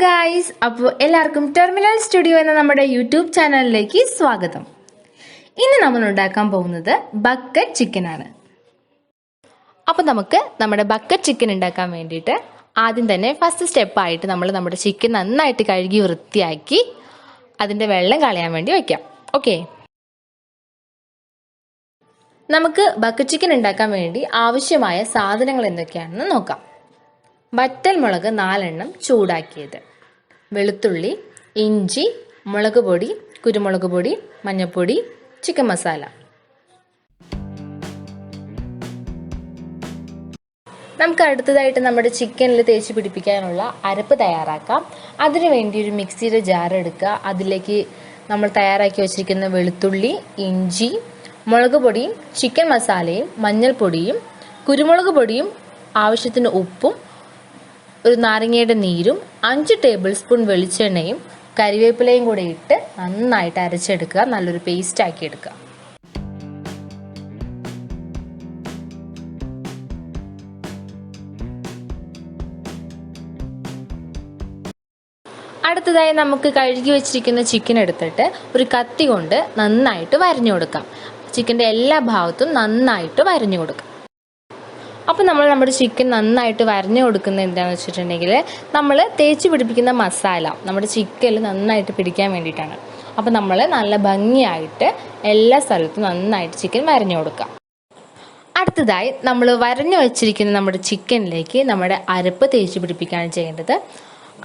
Guys, അപ്പോൾ എല്ലാവർക്കും terminal studio എന്ന നമ്മുടെ യൂട്യൂബ് ചാനലിലേക്ക് സ്വാഗതം. ഇന്ന് നമ്മൾ ഉണ്ടാക്കാൻ പോകുന്നത് ബക്കറ്റ് ചിക്കനാണ്. അപ്പോൾ നമുക്ക് നമ്മുടെ ബക്കറ്റ് ചിക്കൻ ഉണ്ടാക്കാൻ വേണ്ടിയിട്ട് ആദ്യം തന്നെ ഫസ്റ്റ് സ്റ്റെപ്പായിട്ട് നമ്മൾ നമ്മുടെ ചിക്കൻ നന്നായിട്ട് കഴുകി വൃത്തിയാക്കി അതിൻ്റെ വെള്ളം കളയാൻ വേണ്ടി വയ്ക്കാം. ഓക്കെ, നമുക്ക് ബക്കറ്റ് ചിക്കൻ ഉണ്ടാക്കാൻ വേണ്ടി ആവശ്യമായ സാധനങ്ങൾ എന്തൊക്കെയാണെന്ന് നോക്കാം. വറ്റൽ മുളക് 4 എണ്ണം ചൂടാക്കിയത്, വെളുത്തുള്ളി, ഇഞ്ചി, മുളക് പൊടി, കുരുമുളക് പൊടി, മഞ്ഞൾപ്പൊടി, ചിക്കൻ മസാല. നമുക്ക് അടുത്തതായിട്ട് നമ്മുടെ ചിക്കനിൽ തേച്ച് പിടിപ്പിക്കാനുള്ള അരപ്പ് തയ്യാറാക്കാം. അതിനു വേണ്ടി ഒരു മിക്സിയുടെ ജാർ എടുക്കുക. അതിലേക്ക് നമ്മൾ തയ്യാറാക്കി വെച്ചിരിക്കുന്ന വെളുത്തുള്ളി, ഇഞ്ചി, മുളക് പൊടിയും ചിക്കൻ മസാലയും മഞ്ഞൾപ്പൊടിയും കുരുമുളക് പൊടിയും ആവശ്യത്തിന് ഉപ്പും ഒരു നാരങ്ങയുടെ നീരും 5 ടേബിൾ സ്പൂൺ വെളിച്ചെണ്ണയും കരിവേപ്പിലയും കൂടെ ഇട്ട് നന്നായിട്ട് അരച്ചെടുക്കുക. നല്ലൊരു പേസ്റ്റ് ആക്കി എടുക്കുക. അടുത്തതായി നമുക്ക് കഴുകി വെച്ചിരിക്കുന്ന ചിക്കൻ എടുത്തിട്ട് ഒരു കത്തി കൊണ്ട് നന്നായിട്ട് വരഞ്ഞു കൊടുക്കാം. ചിക്കൻ്റെ എല്ലാ ഭാഗത്തും നന്നായിട്ട് വരഞ്ഞു കൊടുക്കാം. അപ്പോൾ നമ്മൾ നമ്മുടെ ചിക്കൻ നന്നായിട്ട് വരഞ്ഞു കൊടുക്കുന്നത് എന്താണെന്ന് വെച്ചിട്ടുണ്ടെങ്കിൽ നമ്മൾ തേച്ച് പിടിപ്പിക്കുന്ന മസാല നമ്മുടെ ചിക്കനിൽ നന്നായിട്ട് പിടിക്കാൻ വേണ്ടിയിട്ടാണ്. അപ്പോൾ നമ്മൾ നല്ല ഭംഗിയായിട്ട് എല്ലാ സ്ഥലത്തും നന്നായിട്ട് ചിക്കൻ വരഞ്ഞു കൊടുക്കാം. അടുത്തതായി നമ്മൾ വരഞ്ഞു വെച്ചിരിക്കുന്ന നമ്മുടെ ചിക്കനിലേക്ക് നമ്മുടെ അരപ്പ് തേച്ച് പിടിപ്പിക്കുകയാണ് ചെയ്യേണ്ടത്.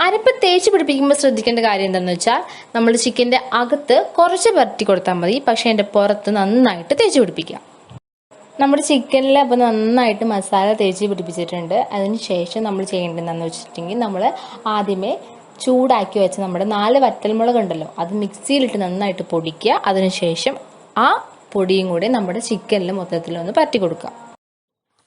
അരപ്പ് തേച്ച് പിടിപ്പിക്കുമ്പോൾ ശ്രദ്ധിക്കേണ്ട കാര്യം എന്താണെന്ന് വെച്ചാൽ നമ്മൾ ചിക്കൻ്റെ അകത്ത് കുറച്ച് പരട്ടി കൊടുത്താൽ മതി, പക്ഷേ അതിൻ്റെ പുറത്ത് നന്നായിട്ട് തേച്ച് പിടിപ്പിക്കാം. നമ്മുടെ ചിക്കനിൽ അപ്പോൾ നന്നായിട്ട് മസാല തേച്ച് പിടിപ്പിച്ചിട്ടുണ്ട്. അതിന് ശേഷം നമ്മൾ ചെയ്യേണ്ടതെന്ന് വെച്ചിട്ടുണ്ടെങ്കിൽ നമ്മൾ ആദ്യമേ ചൂടാക്കി വെച്ച നമ്മുടെ 4 വറ്റൽമുളക് ഉണ്ടല്ലോ, അത് മിക്സിയിലിട്ട് നന്നായിട്ട് പൊടിക്കുക. അതിനുശേഷം ആ പൊടിയും കൂടി നമ്മുടെ ചിക്കനിൽ മൊത്തത്തിൽ ഒന്ന് പരട്ടി കൊടുക്കുക.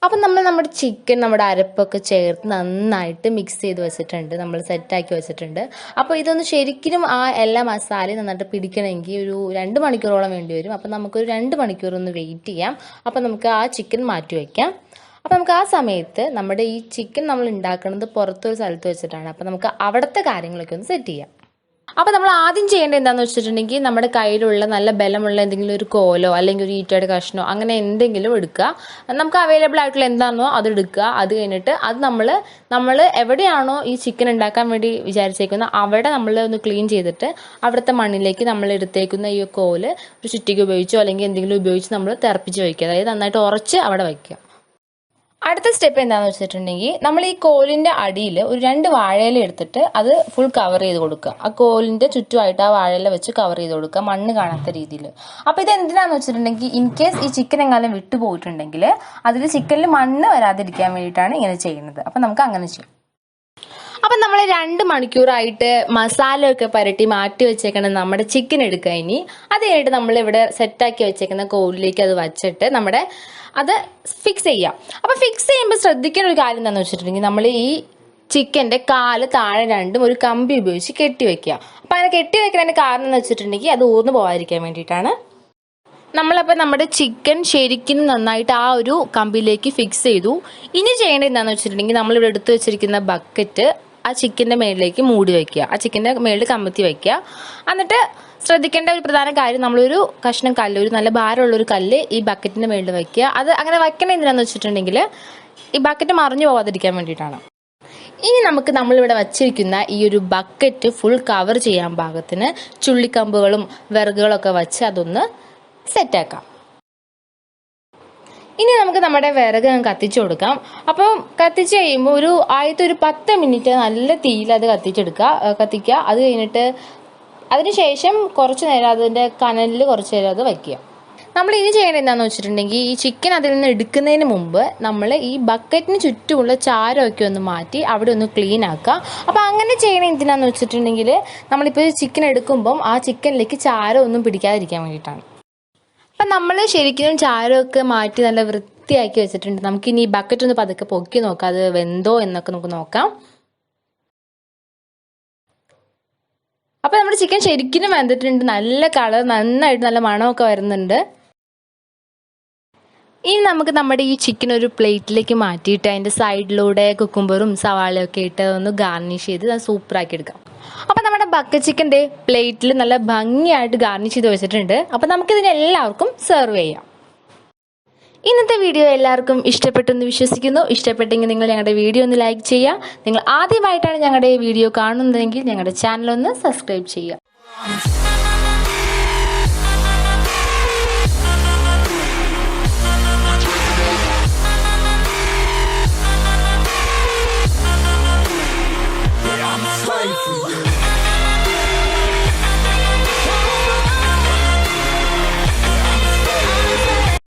അപ്പം നമ്മുടെ ചിക്കൻ നമ്മുടെ അരപ്പൊക്കെ ചേർത്ത് നന്നായിട്ട് മിക്സ് ചെയ്ത് വെച്ചിട്ടുണ്ട്, നമ്മൾ സെറ്റാക്കി വെച്ചിട്ടുണ്ട്. അപ്പോൾ ഇതൊന്ന് ശരിക്കും ആ എല്ലാ മസാലയും നന്നായിട്ട് പിടിക്കണമെങ്കിൽ ഒരു 2 മണിക്കൂറോളം വേണ്ടി വരും. അപ്പം നമുക്കൊരു 2 മണിക്കൂർ ഒന്ന് വെയിറ്റ് ചെയ്യാം. അപ്പം നമുക്ക് ആ ചിക്കൻ മാറ്റി വയ്ക്കാം. അപ്പം നമുക്ക് ആ സമയത്ത് നമ്മുടെ ഈ ചിക്കൻ നമ്മൾ ഉണ്ടാക്കുന്നത് പുറത്തൊരു സ്ഥലത്ത് വെച്ചിട്ടാണ്. അപ്പം നമുക്ക് അവിടുത്തെ കാര്യങ്ങളൊക്കെ ഒന്ന് സെറ്റ് ചെയ്യാം. അപ്പോൾ നമ്മൾ ആദ്യം ചെയ്യേണ്ടത് എന്താണെന്ന് വെച്ചിട്ടുണ്ടെങ്കിൽ നമ്മുടെ കയ്യിലുള്ള നല്ല ബലമുള്ള എന്തെങ്കിലും ഒരു കോലോ അല്ലെങ്കിൽ ഒരു ഈറ്റയുടെ കഷ്ണോ അങ്ങനെ എന്തെങ്കിലും എടുക്കുക. നമുക്ക് അവൈലബിൾ ആയിട്ടുള്ള എന്താണോ അത് എടുക്കുക. അത് കഴിഞ്ഞിട്ട് അത് നമ്മൾ എവിടെയാണോ ഈ ചിക്കൻ ഉണ്ടാക്കാൻ വേണ്ടി വിചാരിച്ചേക്കുന്നത് അവിടെ നമ്മൾ ഒന്ന് ക്ലീൻ ചെയ്തിട്ട് അവിടുത്തെ മണ്ണിലേക്ക് നമ്മൾ എടുത്തേക്കുന്ന ഈ കോല് ഒരു ചുറ്റിക ഉപയോഗിച്ചോ അല്ലെങ്കിൽ എന്തെങ്കിലും ഉപയോഗിച്ച് നമ്മൾ തിറപ്പിച്ച് വയ്ക്കുക. അതായത് നന്നായിട്ട് ഉറച്ച് അവിടെ വയ്ക്കുക. അടുത്ത സ്റ്റെപ്പ് എന്താണെന്ന് വെച്ചിട്ടുണ്ടെങ്കിൽ നമ്മൾ ഈ കോലിൻ്റെ അടിയിൽ ഒരു 2 വാഴയില എടുത്തിട്ട് അത് ഫുൾ കവർ ചെയ്ത് കൊടുക്കുക. ആ കോലിൻ്റെ ചുറ്റുമായിട്ട് ആ വാഴയില വെച്ച് കവർ ചെയ്ത് കൊടുക്കുക, മണ്ണ് കാണാത്ത രീതിയിൽ. അപ്പോൾ ഇത് എന്തിനാന്ന് വെച്ചിട്ടുണ്ടെങ്കിൽ ഇൻ കേസ് ഈ ചിക്കൻ എങ്ങാനും വിട്ടുപോയിട്ടുണ്ടെങ്കിൽ അതിൽ ചിക്കനിൽ മണ്ണ് വരാതിരിക്കാൻ വേണ്ടിയിട്ടാണ് ഇങ്ങനെ ചെയ്യുന്നത്. അപ്പം നമുക്ക് അങ്ങനെ ചെയ്യാം. അപ്പം നമ്മൾ 2 മണിക്കൂറായിട്ട് മസാലയൊക്കെ പുരട്ടി മാറ്റി വെച്ചേക്കണം നമ്മുടെ ചിക്കൻ എടുക്കുക. ഇനി അത് കഴിഞ്ഞിട്ട് നമ്മളിവിടെ സെറ്റാക്കി വെച്ചേക്കുന്ന കോലിലേക്ക് അത് വച്ചിട്ട് അത് ഫിക്സ് ചെയ്യാം. അപ്പോൾ ഫിക്സ് ചെയ്യുമ്പോൾ ശ്രദ്ധിക്കേണ്ട ഒരു കാര്യം എന്താണെന്ന് വെച്ചിട്ടുണ്ടെങ്കിൽ നമ്മൾ ഈ ചിക്കൻ്റെ കാല് താഴെ രണ്ടും ഒരു കമ്പി ഉപയോഗിച്ച് കെട്ടി വെക്കുക. അപ്പോൾ അങ്ങനെ കെട്ടി വെക്കുന്നതിൻ്റെ കാരണം എന്ന് വെച്ചിട്ടുണ്ടെങ്കിൽ അത് ഊർന്നു പോകാതിരിക്കാൻ വേണ്ടിയിട്ടാണ്. നമ്മളപ്പോൾ നമ്മുടെ ചിക്കൻ ശരിക്കും നന്നായിട്ട് ആ ഒരു കമ്പിയിലേക്ക് ഫിക്സ് ചെയ്തു. ഇനി ചെയ്യേണ്ടത് എന്താണെന്ന് വെച്ചിട്ടുണ്ടെങ്കിൽ നമ്മളിവിടെ എടുത്തു വെച്ചിരിക്കുന്ന ബക്കറ്റ് ആ ചിക്കൻ്റെ മേളിലേക്ക് മൂടി വയ്ക്കുക, ആ ചിക്കൻ്റെ മേളിൽ കമത്തി വയ്ക്കുക. എന്നിട്ട് ശ്രദ്ധിക്കേണ്ട ഒരു പ്രധാന കാര്യം, നമ്മളൊരു കഷ്ണം കല്ല്, ഒരു നല്ല ഭാരമുള്ളൊരു കല്ല് ഈ ബക്കറ്റിൻ്റെ മേളിൽ വയ്ക്കുക. അത് അങ്ങനെ വയ്ക്കണത് എന്തിനാന്ന് വെച്ചിട്ടുണ്ടെങ്കിൽ ഈ ബക്കറ്റ് മറിഞ്ഞു പോകാതിരിക്കാൻ വേണ്ടിയിട്ടാണ്. ഇനി നമ്മളിവിടെ വച്ചിരിക്കുന്ന ഈ ഒരു ബക്കറ്റ് ഫുൾ കവർ ചെയ്യാൻ പാകത്തിന് ചുള്ളിക്കമ്പുകളും വിറകുകളൊക്കെ വച്ച് അതൊന്ന് സെറ്റാക്കാം. ഇനി നമുക്ക് നമ്മുടെ വിറക് കത്തിച്ചു കൊടുക്കാം. അപ്പം കത്തിച്ച് കഴിയുമ്പോൾ ആദ്യത്തെ ഒരു 10 മിനിറ്റ് നല്ല തീയിൽ അത് കത്തിക്കുക. അത് കഴിഞ്ഞിട്ട് അതിനുശേഷം കുറച്ച് നേരം അതിൻ്റെ കനലിൽ കുറച്ച് നേരം അത് വയ്ക്കുക. നമ്മൾ ഇനി ചെയ്യേണ്ടത് എന്താണെന്ന് വെച്ചിട്ടുണ്ടെങ്കിൽ ഈ ചിക്കൻ അതിൽ നിന്ന് എടുക്കുന്നതിന് മുമ്പ് നമ്മൾ ഈ ബക്കറ്റിന് ചുറ്റുമുള്ള ചാരമൊക്കെ ഒന്ന് മാറ്റി അവിടെ ഒന്ന് ക്ലീൻ ആക്കുക. അപ്പോൾ അങ്ങനെ ചെയ്യണത് എന്തിനാന്ന് വെച്ചിട്ടുണ്ടെങ്കിൽ നമ്മളിപ്പോൾ ചിക്കൻ എടുക്കുമ്പം ആ ചിക്കനിലേക്ക് ചാരം ഒന്നും പിടിക്കാതിരിക്കാൻ വേണ്ടിയിട്ടാണ്. അപ്പം നമ്മൾ ശരിക്കും ചാരമൊക്കെ മാറ്റി നല്ല വൃത്തിയാക്കി വെച്ചിട്ടുണ്ട്. നമുക്കിനി ഈ ബക്കറ്റ് ഒന്ന് പതുക്കെ പൊക്കി നോക്കാം, അത് വെന്തോ എന്നൊക്കെ നമുക്ക് നോക്കാം. അപ്പോൾ നമ്മുടെ ചിക്കൻ ശരിക്കും വെന്തിട്ടുണ്ട്. നല്ല കളർ, നന്നായിട്ട് നല്ല മണമൊക്കെ വരുന്നുണ്ട്. ഇനി നമുക്ക് നമ്മുടെ ഈ ചിക്കൻ ഒരു പ്ലേറ്റിലേക്ക് മാറ്റിയിട്ട് അതിൻ്റെ സൈഡിലൂടെ കുക്കുംബറും സവാളയൊക്കെ ഇട്ട് ഒന്ന് ഗാർണിഷ് ചെയ്ത് സൂപ്പറാക്കി എടുക്കാം. അപ്പോൾ നമ്മുടെ ബക്കറ്റ് ചിക്കൻ്റെ പ്ലേറ്റിൽ നല്ല ഭംഗിയായിട്ട് ഗാർണിഷ് ചെയ്ത് വെച്ചിട്ടുണ്ട്. അപ്പോൾ നമുക്കിതിനെ എല്ലാവർക്കും സെർവ് ചെയ്യാം. ഇന്നത്തെ വീഡിയോ എല്ലാവർക്കും ഇഷ്ടപ്പെട്ടെന്ന് വിശ്വസിക്കുന്നു. ഇഷ്ടപ്പെട്ടെങ്കിൽ നിങ്ങൾ ഞങ്ങളുടെ വീഡിയോ ഒന്ന് ലൈക്ക് ചെയ്യുക. നിങ്ങൾ ആദ്യമായിട്ടാണ് ഞങ്ങളുടെ വീഡിയോ കാണുന്നതെങ്കിൽ ഞങ്ങളുടെ ചാനൽ ഒന്ന് സബ്സ്ക്രൈബ് ചെയ്യുക.